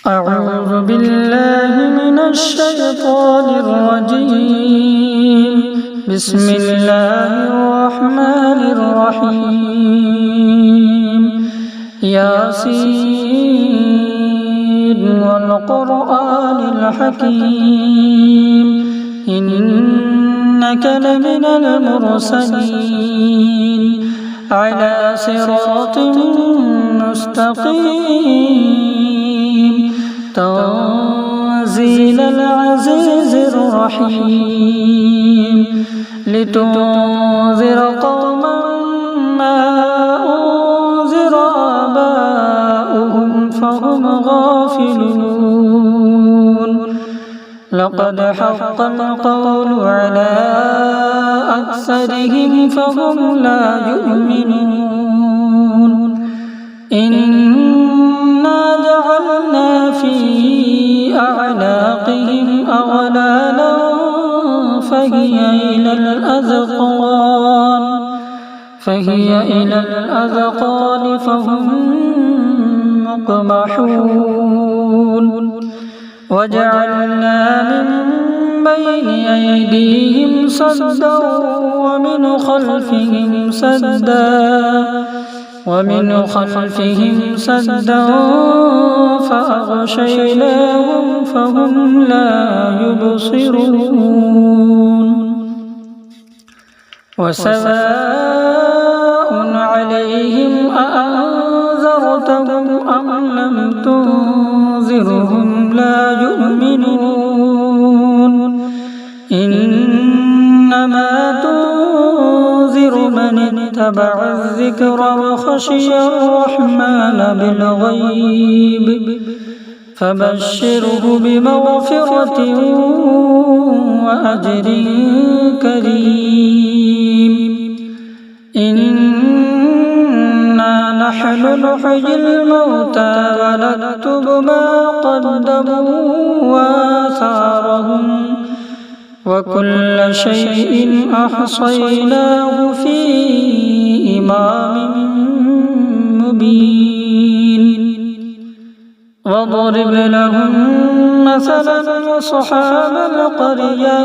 أعوذ بالله من الشيطان الرجيم. بسم الله الرحمن الرحيم. ياسين والقرآن الحكيم إنك لمن المرسلين على صراط مستقيم تنزيل العزيز الرحيم لتنذر قوما ما أنذر آباؤهم فهم غافلون لقد حق القول على أكثرهم فهم لا يؤمنون إنا جعلنا في أعناقهم أغلالا فهي إلى الأذقان فهم مقمحون وجعلنا من بين أيديهم سدا ومن خلفهم سدا فأغشيناهم فهم لا يبصرون وسواء عليهم أأنذرتهم أم لم تنذرهم لا يؤمنون إنما تنذر من اتبع الذكر وخشي الرحمن بالغيب فبشره بمغفرة وأجر كريم إنا نحن نحيي الموتى ونكتب ما قدموا وآثارهم وكل شيء أحصيناه في إمام مبين واضرب لهم مثلا أصحاب القرية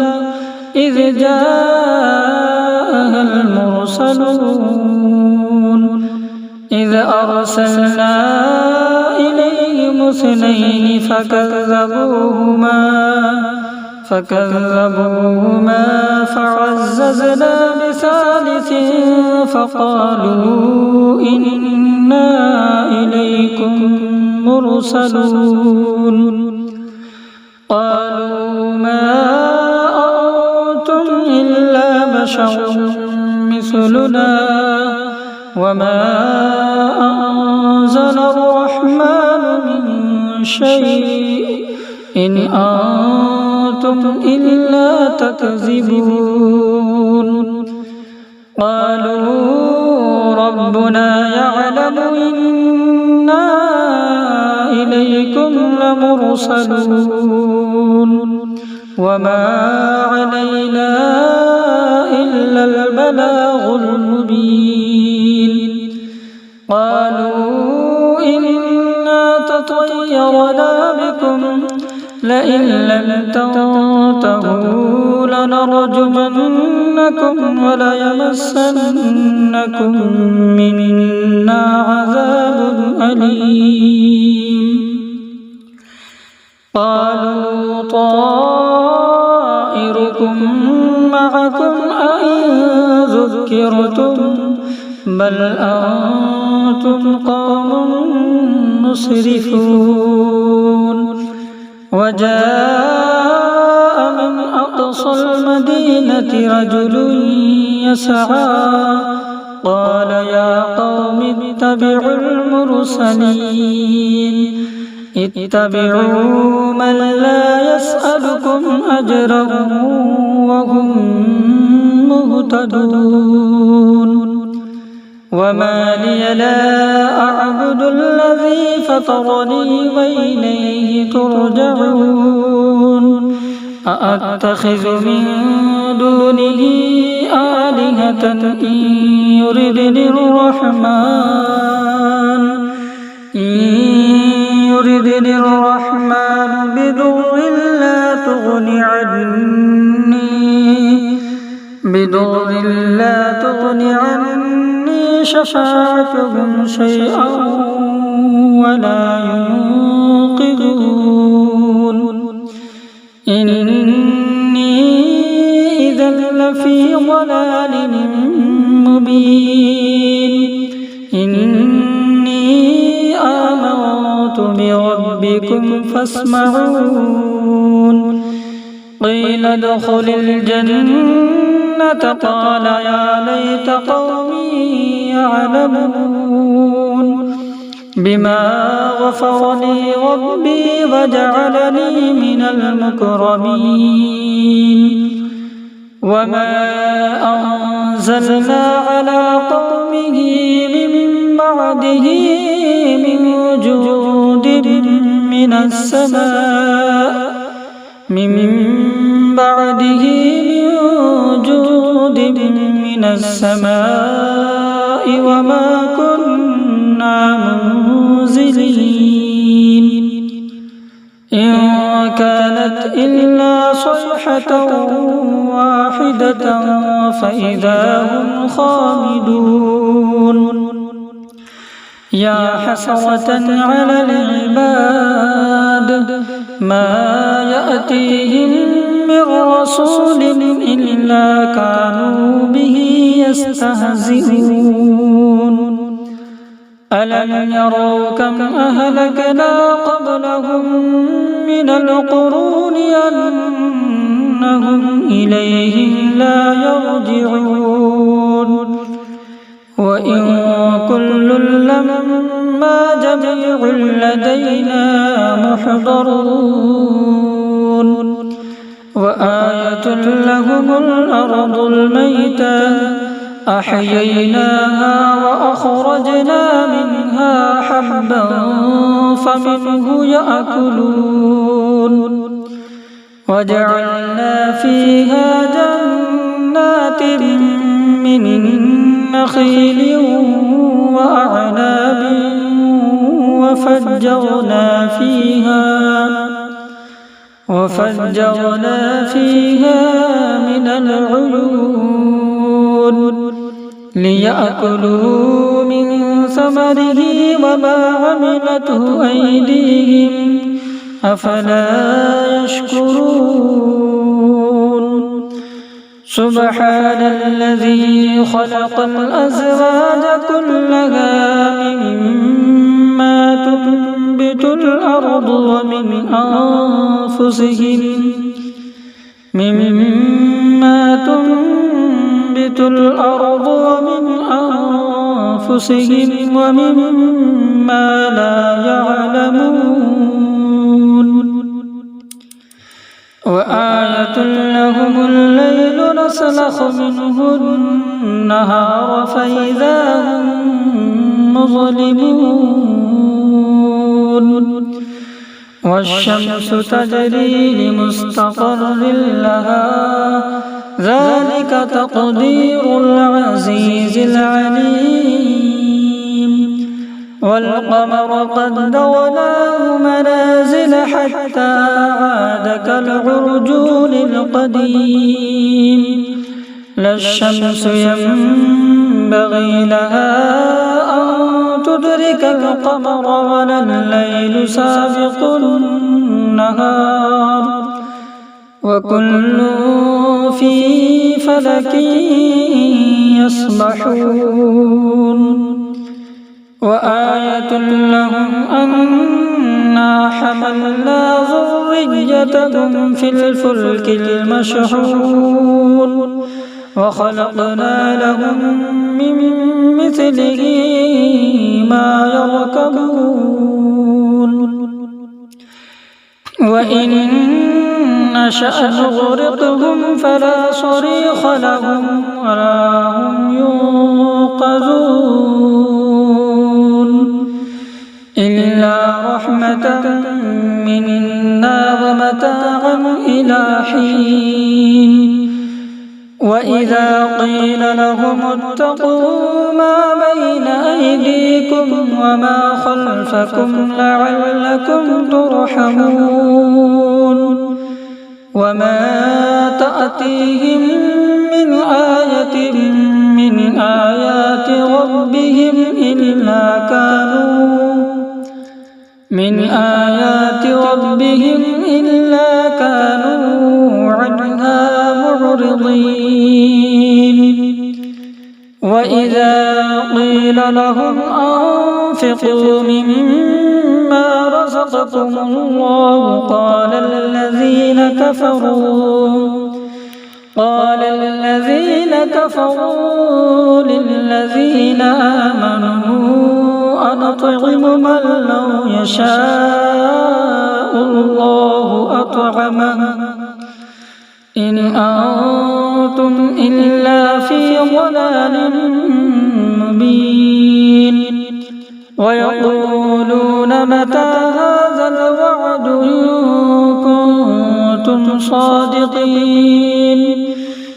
إذ جاءها المرسلون إذ أرسلنا إليهم اثنين فكذبوهما فعززنا بثالث فقالوا إنا إليكم مرسلون قالوا ما أنتم إلا بشر مثلنا وما أنزل الرحمن من شيء إن أنتم إلا تكذبون قالوا ربنا يعلم إنا إليكم لمرسلون وما علينا إلا البلاغ المبين قالوا إنا تطيرنا بكم لئن لم تنتهوا لنرجمنكم وليمسنكم منا عذاب أليم قالوا طائركم معكم أئن ذكرتم بل أنتم قوم مسرفون وجاء من أقصى المدينة رجل يسعى قال يا قوم اتبعوا المرسلين اتبعوا من لا يسألكم أجرا وهم مهتدون وما لي لا أعبد الذي فطرني وإليه ترجعون أأتخذ من دونه آلهة إن يردني الرحمن يردني الرحمن بضر لا تغن عني شفاعتهم شيئا ولا ينقذون إني إذا لفي ضلال مبين إني آمنت بربكم فاسمعون قيل ادخل الجنة قال يا ليت قومي يعلمون بما غفر لي ربي وجعلني من المكرمين وما أنزلنا على قومه من بعده من جود من السماء وما كنا منزلين إن كانت إلا صيحة واحدة فإذا هم خامدون يا حسرة على العباد ما يأتيهم من رسول إلا كانوا به يستهزئون ألم يروا كم أهلكنا قبلهم من القرون أنهم إليهم لا يرجعون وإن كل لما جميع لدينا محضرون وآية لهم الأرض الميتة أحييناها وأخرجنا منها حبا فمنه يأكلون وجعلنا فيها جنات من نخيل وأعناب وفجرنا فيها من العيون ليأكلوا من ثمره وما عملته أيديهم أفلا يشكرون سبحان الذي خلق الأزواج كلها مما تنبت الأرض ومن أنفسهم ومما لا يعلمون وآية لهم الليل نسلخ منه النهار فإذا هم مظلمون والشمس تجري لمستقر لها ذلك تقدير العزيز العليم والقمر قدرناه منازل حتى عاد كالعرجون القديم لا الشمس ينبغي لها أن تدرك القمر ولا الليل سابق النهار وكل في فلك يسبحون وآية لهم أنا حملنا ذريتهم في الفلك المشحون وخلقنا لهم من مثله ما يركبون وإن نشأ نغرقهم فلا صريخ لهم ولا هم ينقذون إلا رحمة منا ومتاعا إلى حين وإذا قيل لهم اتقوا ما بين أيديكم وما خلفكم لعلكم ترحمون وما تأتيهم من آية من آيات ربهم إلا كانوا عنها معرضين وإذا قيل لهم أنفقوا مما رزقكم الله قال الذين كفروا للذين آمنوا أنطعم من لو يشاء الله أطعمه إن أنتم إلا في ضلال مبين ويقولون متى هذا الوعد إن كنتم صادقين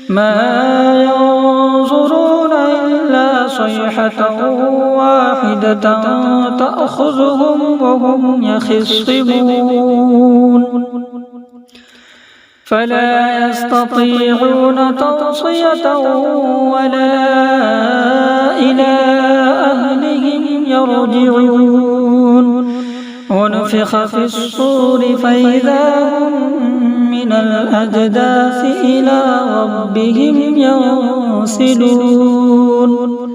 ما ينظرون إلا صيحة واحدة تأخذهم وهم يخصمون فلا يستطيعون توصية ولا إلى أهلهم يرجعون ونفخ في الصور فإذا هم من الأجداث إلى ربهم ينسلون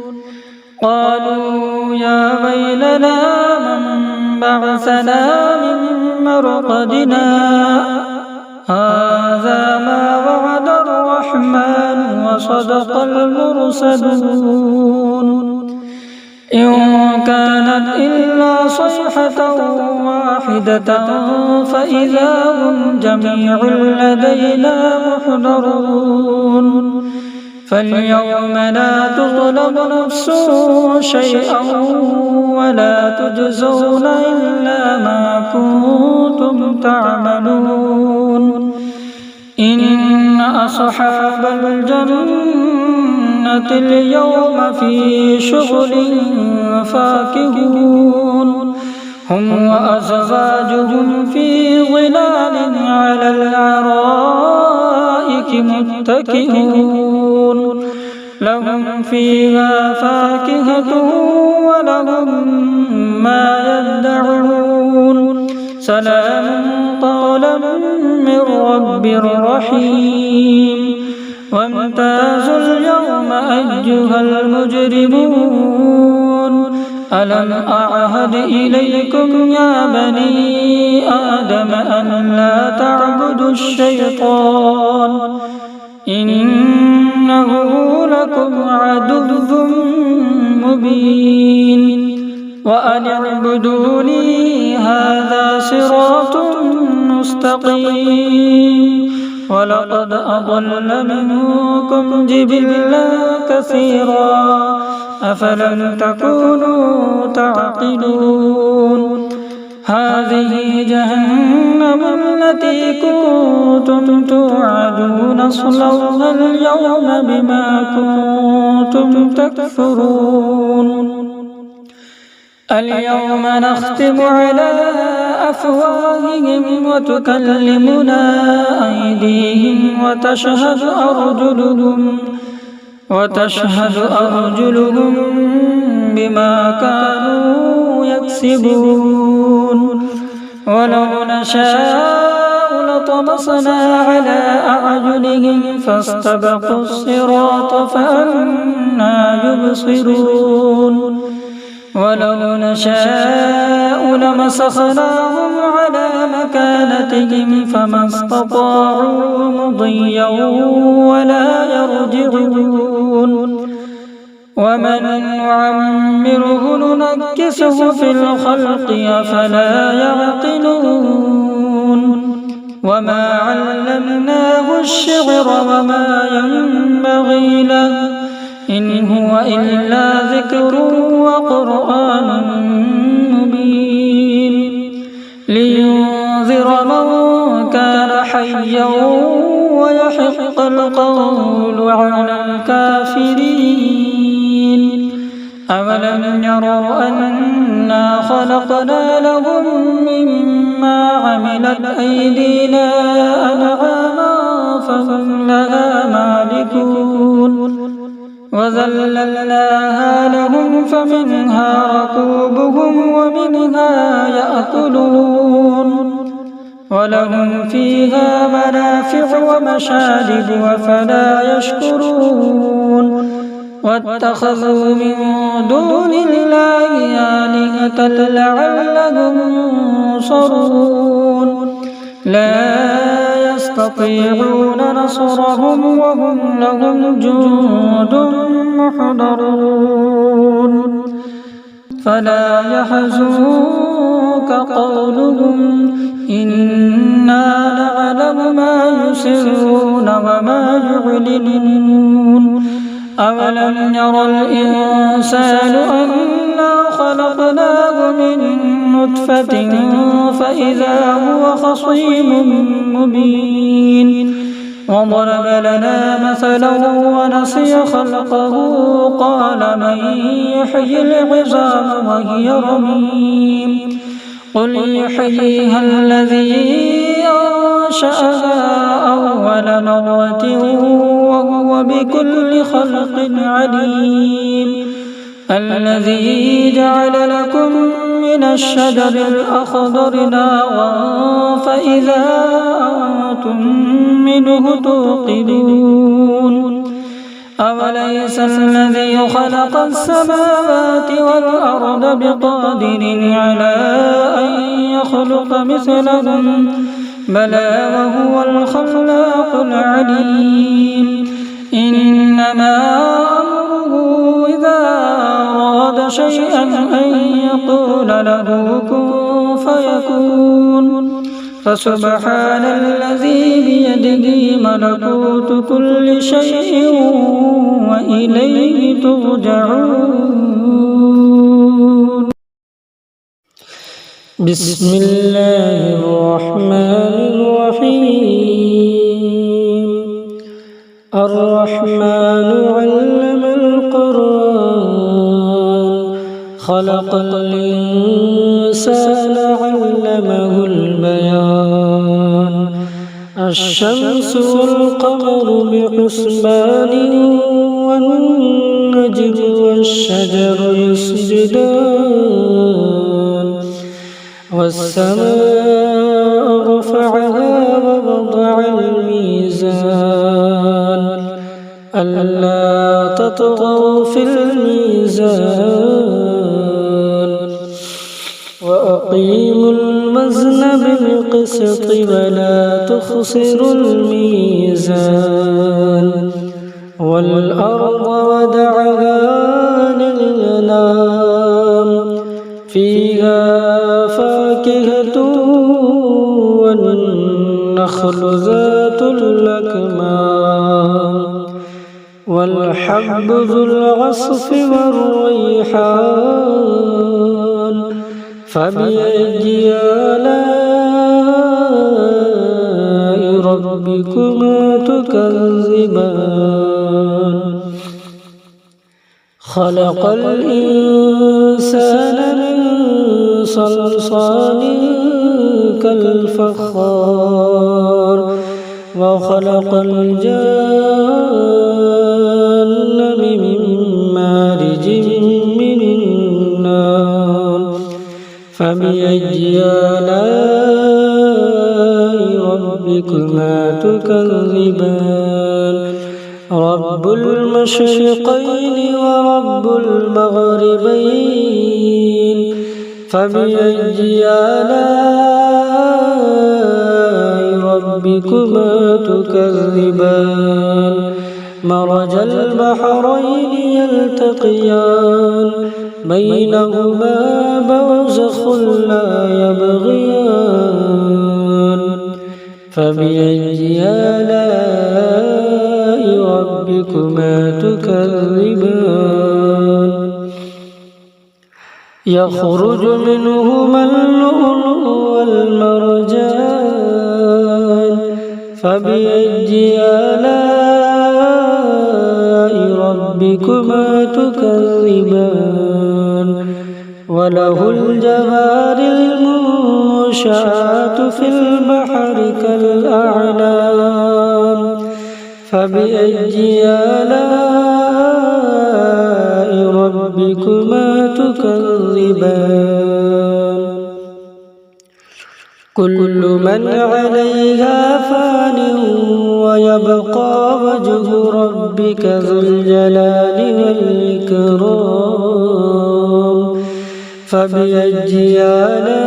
قالوا يا ويلنا من بعثنا من مرقدنا هذا ما وعد الرحمن وصدق المرسلون إن كانت إلا صيحة واحدة فإذا هم جميع لدينا محضرون فاليوم لا تظلم نفس شيئا ولا تجزون إلا ما كنتم تعملون إن أصحاب الجنة اليوم في شغل فاكهون هم وأزواجهم في ظلال على الأرائك متكئون لهم فيها فاكهة ولهم ما يدعون سلام قولا من رب رحيم وامتازوا اليوم أيها المجرمون ألم أعهد إليكم يا بني آدم أن لا تعبدوا الشيطان إنه لكم عدو مبين وأن اعبدوني هذا صراط مستقيم ولقد أضل منكم جبلا كثيرا أفلم تكونوا تعقلون هذه جهنم التي كنتم توعدون اصلوها اليوم بما كنتم تكفرون اليوم نختم على أفواههم وتكلمنا أيديهم وتشهد أرجلهم بما كانوا يكسبون ولو نشاء لطمسنا على أعينهم فاستبقوا الصراط فأنى يبصرون ولو نشاء لمسخناهم على مكانتهم فما استطاعوا مضيا ولا يرجعون ومن نعمره ننكسه في الخلق أفلا يعقلون وما علمناه الشعر وما ينبغي له إن هو إلا ذكر وقرآن مبين لينذر من كان حيا ويحق القول على الكافرين أولم يروا أنا خلقنا لهم مما عملت أيدينا أنعاما فهم لها مالكون وذللناها لهم فمنها ركوبهم ومنها يأكلون ولهم فيها منافع ومشارب أفلا يشكرون واتخذوا من دون الله آلهة لعلهم ينصرون لا يستطيعون نصرهم وهم لهم جند محضرون فلا يحزنك قولهم إنا نعلم ما يسرون وما يعلنون أولم ير الإنسان أنا خلقناه من نطفة فإذا هو خصيم مبين وضرب لنا مثلا ونسي خلقه قال من يحيي العظام وهي رميم قل يحييها الذي أنشأها أول مرة وهو بكل خلق عليم الذي جعل لكم من الشجر الأخضر نارا فإذا أنتم منه توقدون أوليس الذي خلق السماوات والأرض بقادر على أن يخلق مثلهم بلى وهو الخلاق العليم إنما أمره إذا أراد شيئا أن يقول له كن فيكون فسبحان الذي بيده ملكوت كل شيء وإليه ترجعون. بسم الله الرحمن الرحيم. الرحمن علم القرآن خلق الإنسان علمه البيان الشمس والقمر بحسبان والنجم والشجر يسجدان والسماء رفعها ووضع الميزان ألا تطغوا في الميزان وأقيموا الوزن بالقسط ولا تخسروا الميزان والأرض وضعها للأنام فيها فاكهة والنخل ذات الأكمام والحب ذو العصف والريحان فبأي آلاء ربكما تكذبان خلق الإنسان من صلصال كالفخار وخلق الجان من مارج من النار فبأي آلاء ربكما تكذبان رب المشرقين ورب المغربين فبأي آلاء ربكما تكذبان مرج البحرين يلتقيان بينهما برزخ لا يبغيان فبأي آلاء ربكما تكذبان يخرج منهما اللؤلؤ والمرجان فبأي آلاء ربكما تكذبان وله الجوار المنشآت في البحر كالأعلام فبأي آلاء ربكما تكذبان كل من عليها فان ويبقى وجه ربك ذو الجلال والإكرام فبأي آلاء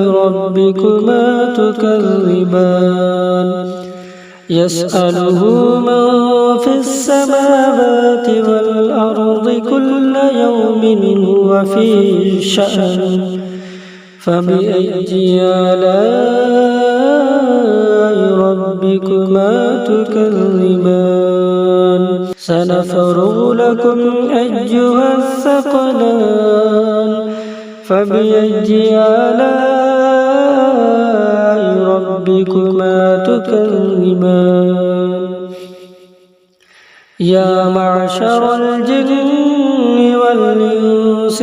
ربكما تكذبان يسأله من في السماوات والأرض كل يوم هو في شأن فبأي آلاء ربكما تكذبان سنفرغ لكم أيها الثقلان فبأي آلاء ربكما تكذبان يا معشر الجن والإنس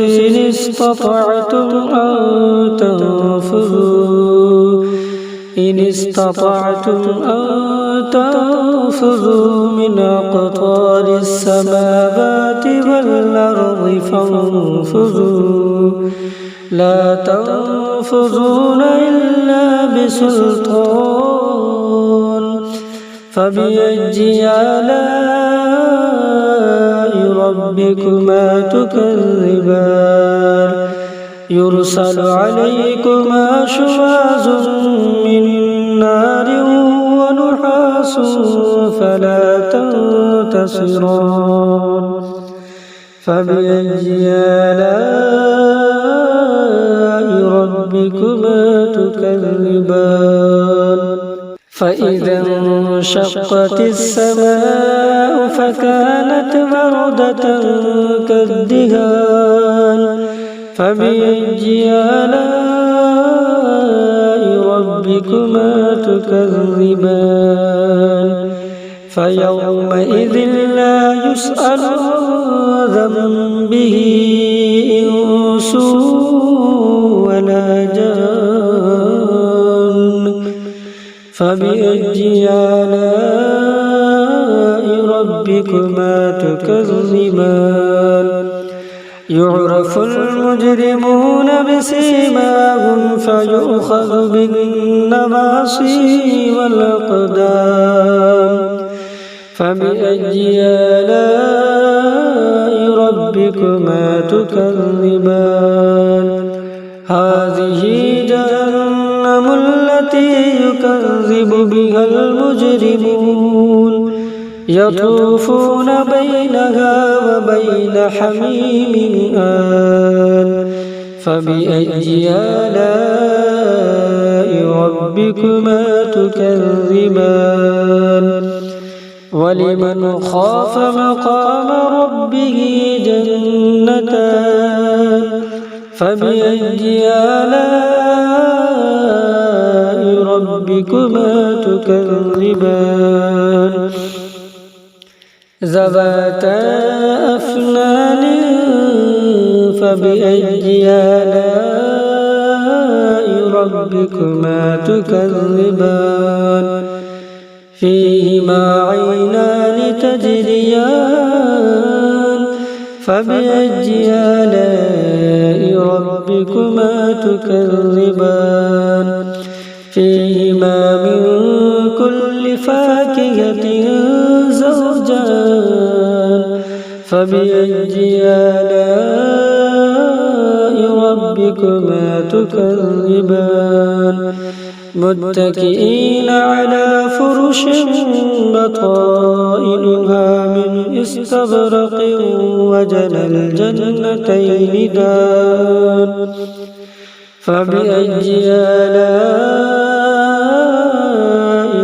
إن استطعتم أن تنفذوا من أقطار السماوات والأرض فانفذوا لا تنفذون إلا بسلطان فبأي آلاء ربكما تكذبان يرسل عليكما شواظ من نار ونحاس فلا تنتصران فبأي آلاء ربكما تكذبان فإذا انشقت السماء فكانت وردة كالدهان فبأي آلاء ربكما تكذبان فيومئذ لا يسأل عن ذنبه إنس ولا جان فبأي آلاء ربكما تكذبان يعرف المجرمون بسيماهم فيؤخذ بالنواصي والأقدام فبأي آلاء ربكما تكذبان هذه جهنم التي يكذب بها المجرمون يطوفون بينها وبين حميم آن فبأي آلاء ربكما تكذبان ولمن خاف مقام ربه جنتان فبأي آلاء ربكما تكذبان ذواتا أفنان فبأي آلاء ربكما تكذبان فيهما عينان تجريان فبأي آلاء ربكما تكذبان فيهما من كل فاكهة زوجان فبأي آلاء ربكما تكذبان متكئين على فرش بطائنها من استبرق وجنى الجنتين دان فبأي آلاء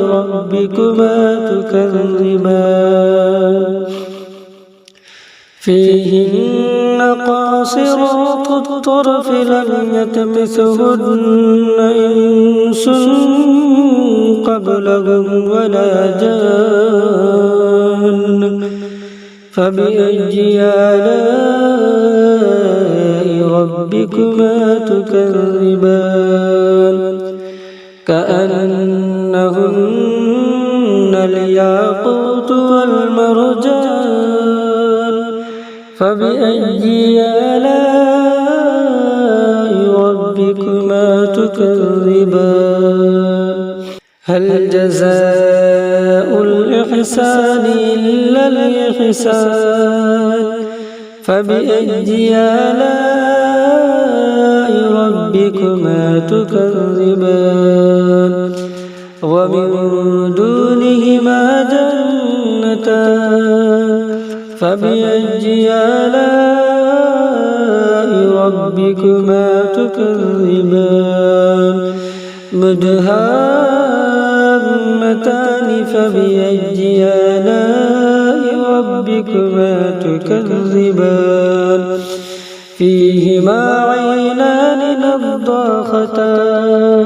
ربكما تكذبان فيهن قاصرات الطرف لم يطمثهن إنس قبلهم ولا جان فبأي آلاء ربكما تكذبان كأنهن الياقوت والمرجان فبأي آلاء ربكما تكذبان هل جزاء الإحسان إلا الإحسان فبأي آلاء ربكما تكذبان ومن دونهما جنتان فبأي آلاء ربكما تكذبان مدهامتان فبأي آلاء ربكما تكذبان فيهما عينان نضاختان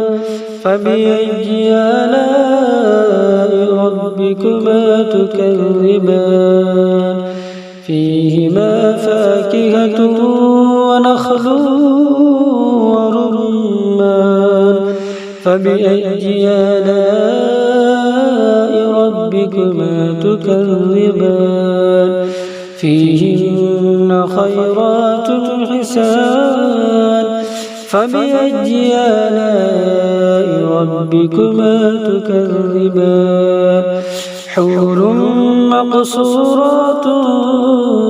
فبأي آلاء ربكما تكذبان فيهما فاكهة ونخل ورمان فبأي آلاء ربكما تكذبان فيهن خيرات حسان فبأي آلاء ربكما تكذبان حور مقصورات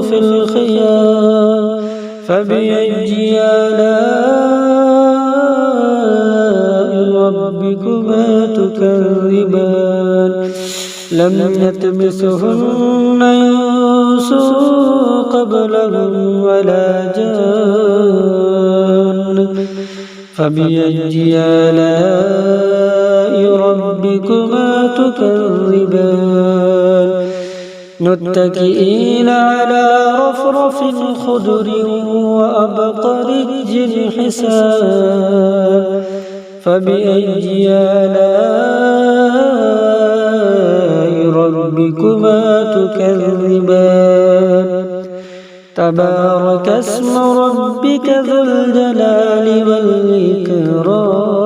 في الخيام فبأي آلاء ربكما تكذبان لم يطمثهن إنس قبلهم ولا جان فبأي آلاء ربكما تكذبان متكئين على رفرف خضر وأبقرج حسان فبأي آلاء ربكما تكذبان تبارك اسم ربك ذو الجلال والإكرام